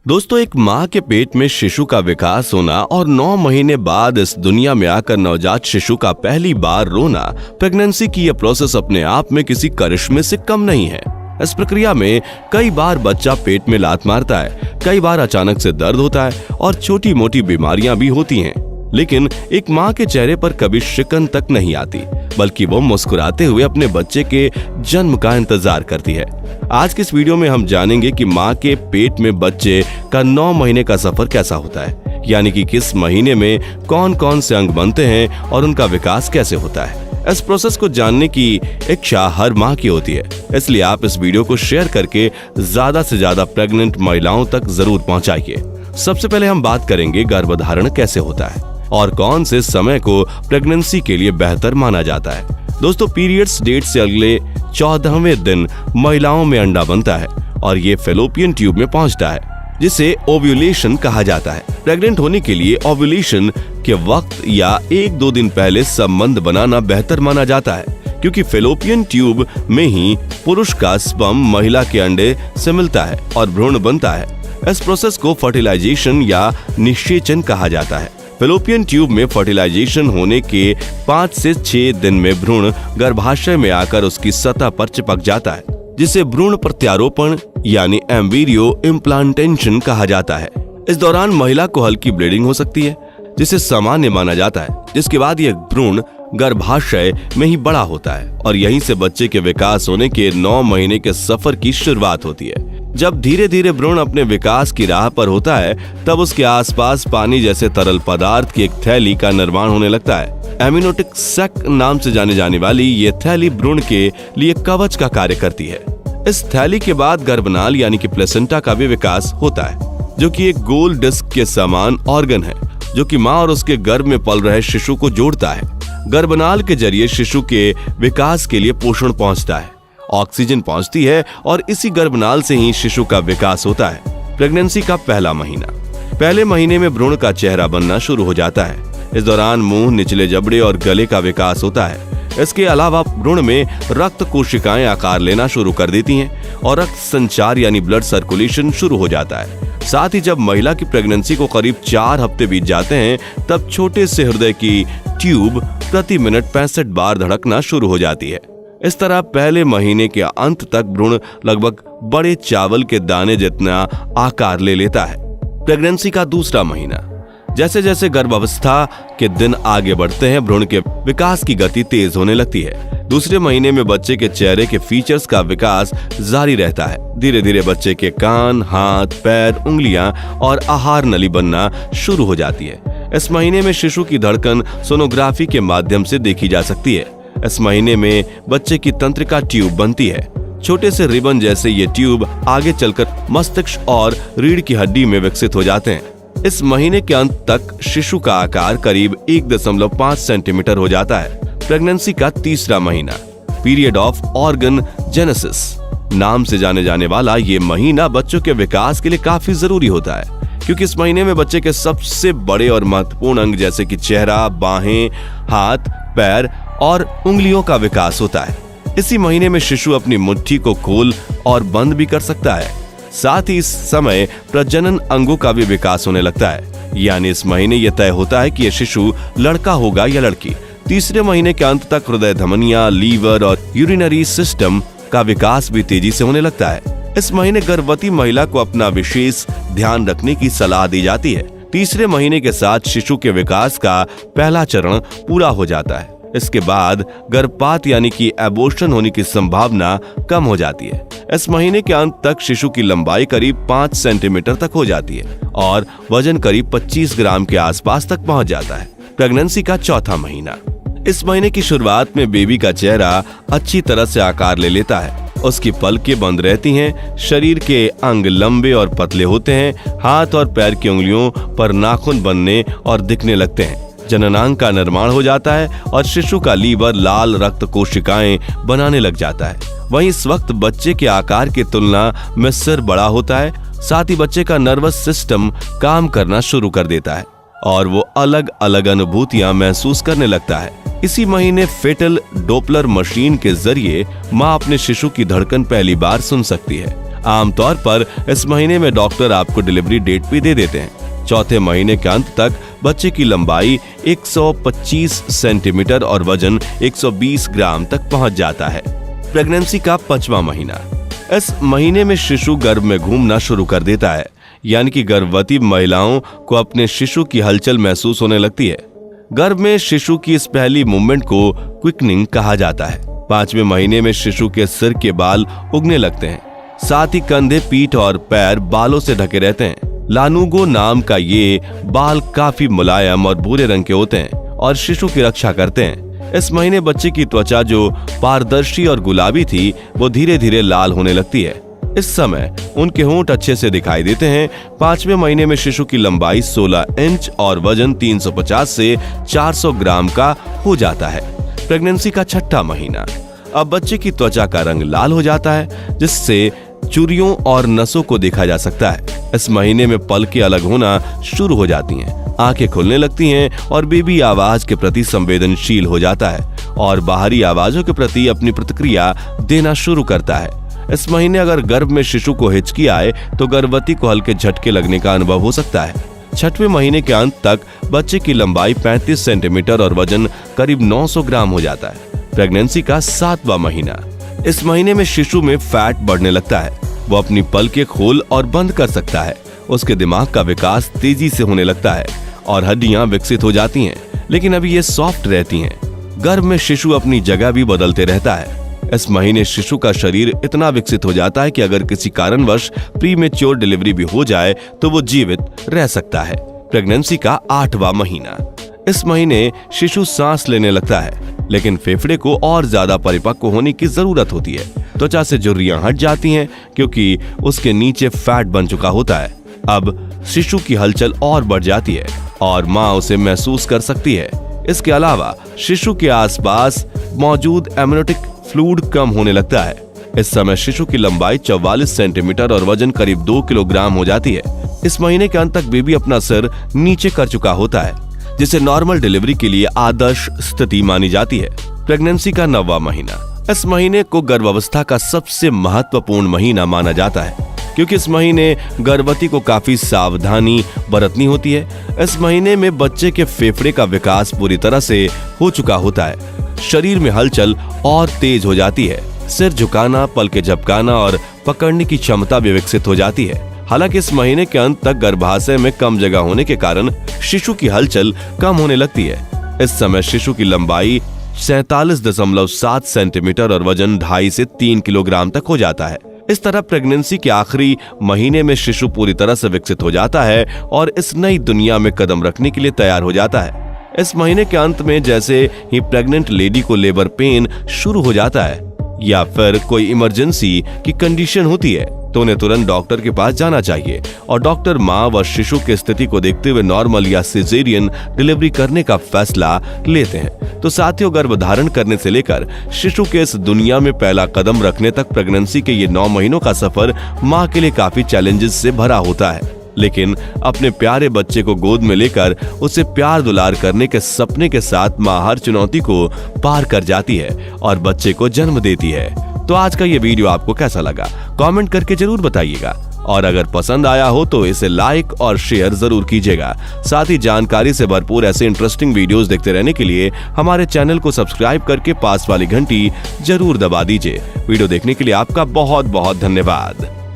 दोस्तों, एक माँ के पेट में शिशु का विकास होना और 9 महीने बाद इस दुनिया में आकर नवजात शिशु का पहली बार रोना, प्रेगनेंसी की यह प्रोसेस अपने आप में किसी करिश्मे से कम नहीं है। इस प्रक्रिया में कई बार बच्चा पेट में लात मारता है, कई बार अचानक से दर्द होता है और छोटी मोटी बीमारियां भी होती हैं। लेकिन एक माँ के चेहरे पर कभी शिकन तक नहीं आती, बल्कि वो मुस्कुराते हुए अपने बच्चे के जन्म का इंतजार करती है। आज के इस वीडियो में हम जानेंगे कि माँ के पेट में बच्चे का 9 महीने का सफर कैसा होता है, यानी कि किस महीने में कौन कौन से अंग बनते हैं और उनका विकास कैसे होता है। इस प्रोसेस को जानने की इच्छा हर माँ की होती है, इसलिए आप इस वीडियो को शेयर करके ज्यादा से ज्यादा प्रेग्नेंट महिलाओं तक जरूर पहुँचाइए। सबसे पहले हम बात करेंगे गर्भधारण कैसे होता है और कौन से समय को प्रेगनेंसी के लिए बेहतर माना जाता है। दोस्तों, पीरियड्स डेट से अगले 14वें दिन महिलाओं में अंडा बनता है और ये फैलोपियन ट्यूब में पहुंचता है, जिसे ओव्यूलेशन कहा जाता है। प्रेग्नेंट होने के लिए ओव्यूलेशन के वक्त या 1-2 दिन पहले संबंध बनाना बेहतर माना जाता है, क्योंकि फैलोपियन ट्यूब में ही पुरुष का स्पर्म महिला के अंडे से मिलता है और भ्रूण बनता है। इस प्रोसेस को फर्टिलाइजेशन या निषेचन कहा जाता है। फैलोपियन ट्यूब में फर्टिलाइजेशन होने के 5 से 6 दिन में भ्रूण गर्भाशय में आकर उसकी सतह पर चिपक जाता है, जिसे भ्रूण प्रत्यारोपण यानी एम्ब्रियो इम्प्लांटेशन कहा जाता है। इस दौरान महिला को हल्की ब्लीडिंग हो सकती है, जिसे सामान्य माना जाता है, जिसके बाद यह भ्रूण गर्भाशय में ही बड़ा होता है और यहीं से बच्चे के विकास होने के 9 महीने के सफर की शुरुआत होती है। जब धीरे धीरे भ्रूण अपने विकास की राह पर होता है, तब उसके आसपास पानी जैसे तरल पदार्थ की एक थैली का निर्माण होने लगता है। एमनियोटिक सैक नाम से जाने जाने वाली ये थैली भ्रूण के लिए कवच का कार्य करती है। इस थैली के बाद गर्भनाल यानी कि प्लेसेंटा का भी विकास होता है, जो कि एक गोल डिस्क के समान ऑर्गन है, जो कि माँ और उसके गर्भ में पल रहे शिशु को जोड़ता है। गर्भनाल के जरिए शिशु के विकास के लिए पोषण पहुंचता है, ऑक्सीजन पहुंचती है और इसी गर्भनाल से ही शिशु का विकास होता है। प्रेगनेंसी का पहला महीना। पहले महीने में भ्रूण का चेहरा बनना शुरू हो जाता है। इस दौरान मुंह, निचले जबड़े और गले का विकास होता है। इसके अलावा भ्रूण में रक्त कोशिकाएं आकार लेना शुरू कर देती हैं और रक्त संचार यानी ब्लड सर्कुलेशन शुरू हो जाता है। साथ ही जब महिला की प्रेगनेंसी को करीब 4 हफ्ते बीत जाते हैं, तब छोटे से हृदय की ट्यूब प्रति मिनट 65 बार धड़कना शुरू हो जाती है। इस तरह पहले महीने के अंत तक भ्रूण लगभग बड़े चावल के दाने जितना आकार ले लेता है। प्रेगनेंसी का दूसरा महीना। जैसे जैसे गर्भावस्था के दिन आगे बढ़ते हैं, भ्रूण के विकास की गति तेज होने लगती है। दूसरे महीने में बच्चे के चेहरे के फीचर्स का विकास जारी रहता है। धीरे धीरे बच्चे के कान, हाथ, पैर, उंगलियां और आहार नली बनना शुरू हो जाती है। इस महीने में शिशु की धड़कन सोनोग्राफी के माध्यम से देखी जा सकती है। इस महीने में बच्चे की तंत्रिका ट्यूब बनती है। छोटे से रिबन जैसे ये ट्यूब आगे चलकर मस्तिष्क और रीढ़ की हड्डी में विकसित हो जाते हैं। इस महीने के अंत तक शिशु का आकार करीब 1.5 सेंटीमीटर हो जाता है। प्रेगनेंसी का तीसरा महीना। पीरियड ऑफ ऑर्गन जेनेसिस नाम से जाने जाने वाला ये महीना बच्चों के विकास के लिए काफी जरूरी होता है, क्योंकि इस महीने में बच्चे के सबसे बड़े और महत्वपूर्ण अंग जैसे कि चेहरा, बाहें, हाथ, पैर और उंगलियों का विकास होता है। इसी महीने में शिशु अपनी मुट्ठी को खोल और बंद भी कर सकता है। साथ ही इस समय प्रजनन अंगों का भी विकास होने लगता है, यानी इस महीने यह तय होता है कि यह शिशु लड़का होगा या लड़की। तीसरे महीने के अंत तक हृदय, धमनियां, लीवर और यूरिनरी सिस्टम का विकास भी तेजी से होने लगता है। इस महीने गर्भवती महिला को अपना विशेष ध्यान रखने की सलाह दी जाती है। तीसरे महीने के साथ शिशु के विकास का पहला चरण पूरा हो जाता है। इसके बाद गर्भपात यानी कि एबॉर्शन होने की संभावना कम हो जाती है। इस महीने के अंत तक शिशु की लंबाई करीब 5 सेंटीमीटर तक हो जाती है और वजन करीब 25 ग्राम के आसपास तक पहुंच जाता है। प्रेगनेंसी का चौथा महीना। इस महीने की शुरुआत में बेबी का चेहरा अच्छी तरह से आकार ले लेता है। उसकी पलकें बंद रहती हैं, शरीर के अंग लंबे और पतले होते हैं, हाथ और पैर की उंगलियों पर नाखून बनने और दिखने लगते हैं। जननांग का निर्माण हो जाता है और शिशु का लीवर लाल रक्त कोशिकाएं बनाने लग जाता है। वहीं इस वक्त बच्चे के आकार की तुलना में सिर बड़ा होता है। साथ ही बच्चे का नर्वस सिस्टम काम करना शुरू कर देता है और वो अलग अलग अनुभूतियां महसूस करने लगता है। इसी महीने फेटल डोपलर मशीन के जरिए माँ अपने शिशु की धड़कन पहली बार सुन सकती है आमतौर पर इस महीने में डॉक्टर आपको डिलीवरी डेट भी दे देते हैं। चौथे महीने के अंत तक बच्चे की लंबाई 125 सेंटीमीटर और वजन 120 ग्राम तक पहुंच जाता है। प्रेगनेंसी का 5वां महीना। इस महीने में शिशु गर्भ में घूमना शुरू कर देता है, यानी कि गर्भवती महिलाओं को अपने शिशु की हलचल महसूस होने लगती है। गर्भ में शिशु की इस पहली मूवमेंट को क्विकनिंग कहा जाता है। 5वें महीने में शिशु के सिर के बाल उगने लगते हैं, साथ ही कंधे, पीठ और पैर बालों से ढके रहते हैं। लानुगो नाम का ये बाल काफी मुलायम और भूरे रंग के होते हैं और शिशु की रक्षा करते हैं। इस महीने बच्चे की त्वचा जो पारदर्शी और गुलाबी थी वो धीरे धीरे लाल होने लगती है। इस समय उनके होंठ अच्छे से दिखाई देते हैं। 5वें महीने में शिशु की लंबाई 16 इंच और वजन 350 से 400 ग्राम का हो जाता है। प्रेगनेंसी का 6वां महीना। अब बच्चे की त्वचा का रंग लाल हो जाता है, जिससे चुरियों और नसों को देखा जा सकता है। इस महीने में पलकें अलग होना शुरू हो जाती हैं, आंखें खुलने लगती हैं और बेबी आवाज के प्रति संवेदनशील हो जाता है और बाहरी आवाजों के प्रति अपनी प्रतिक्रिया देना शुरू करता है। इस महीने अगर गर्भ में शिशु को हिचकी आए तो गर्भवती को हल्के झटके लगने का अनुभव हो सकता है। 6वें महीने के अंत तक बच्चे की लंबाई 35 सेंटीमीटर और वजन करीब 900 ग्राम हो जाता है। प्रेगनेंसी का 7वां महीना। इस महीने में शिशु में फैट बढ़ने लगता है। वो अपनी पलकें खोल और बंद कर सकता है। उसके दिमाग का विकास तेजी से होने लगता है और हड्डियां विकसित हो जाती हैं, लेकिन अभी ये सॉफ्ट रहती हैं। गर्भ में शिशु अपनी जगह भी बदलते रहता है। इस महीने शिशु का शरीर इतना विकसित हो जाता है कि अगर किसी कारणवश प्रीमेच्योर डिलीवरी भी हो जाए तो वो जीवित रह सकता है। प्रेगनेंसी का 8वां महीना। इस महीने शिशु सांस लेने लगता है, लेकिन फेफड़े को और ज्यादा परिपक्व होने की जरूरत होती है। त्वचा से झुर्रियां हट जाती हैं क्योंकि उसके नीचे फैट बन चुका होता है। अब शिशु की हलचल और बढ़ जाती है और माँ उसे महसूस कर सकती है। इसके अलावा शिशु के आसपास मौजूद एमनियोटिक फ्लूइड कम होने लगता है। इस समय शिशु की लंबाई 44 सेंटीमीटर और वजन करीब 2 किलोग्राम हो जाती है। इस महीने के अंत तक बेबी अपना सिर नीचे कर चुका होता है, जिसे नॉर्मल डिलीवरी के लिए आदर्श स्थिति मानी जाती है। प्रेगनेंसी का 9वां महीना। इस महीने को गर्भावस्था का सबसे महत्वपूर्ण महीना माना जाता है, क्योंकि इस महीने गर्भवती को काफी सावधानी बरतनी होती है। इस महीने में बच्चे के फेफड़े का विकास पूरी तरह से हो चुका होता है। शरीर में हलचल और तेज हो जाती है। सिर झुकाना, पलकें झपकाना और पकड़ने की क्षमता भी विकसित हो जाती है। हालांकि इस महीने के अंत तक गर्भाशय में कम जगह होने के कारण शिशु की हलचल कम होने लगती है। इस समय शिशु की लंबाई 47.7 सेंटीमीटर और वजन 2.5 से 3 किलोग्राम तक हो जाता है। इस तरह प्रेगनेंसी के आखिरी महीने में शिशु पूरी तरह से विकसित हो जाता है और इस नई दुनिया में कदम रखने के लिए तैयार हो जाता है। इस महीने के अंत में जैसे ही प्रेग्नेंट लेडी को लेबर पेन शुरू हो जाता है या फिर कोई इमरजेंसी की कंडीशन होती है तो उन्हें तुरंत डॉक्टर के पास जाना चाहिए और डॉक्टर माँ व शिशु की स्थिति को देखते हुए नॉर्मल या सिजेरियन डिलीवरी करने का फैसला लेते हैं। तो साथियों, गर्भधारण करने से लेकर शिशु के इस दुनिया में पहला कदम रखने तक प्रेगनेंसी के ये 9 महीनों का सफर माँ के लिए काफी चैलेंजेस से भरा होता है, लेकिन अपने प्यारे बच्चे को गोद में लेकर उसे प्यार दुलार करने के सपने के साथ माँ हर चुनौती को पार कर जाती है और बच्चे को जन्म देती है। तो आज का ये वीडियो आपको कैसा लगा कमेंट करके जरूर बताइएगा और अगर पसंद आया हो तो इसे लाइक और शेयर जरूर कीजिएगा। साथ ही जानकारी से भरपूर ऐसे इंटरेस्टिंग वीडियोस देखते रहने के लिए हमारे चैनल को सब्सक्राइब करके पास वाली घंटी जरूर दबा दीजिए। वीडियो देखने के लिए आपका बहुत बहुत धन्यवाद।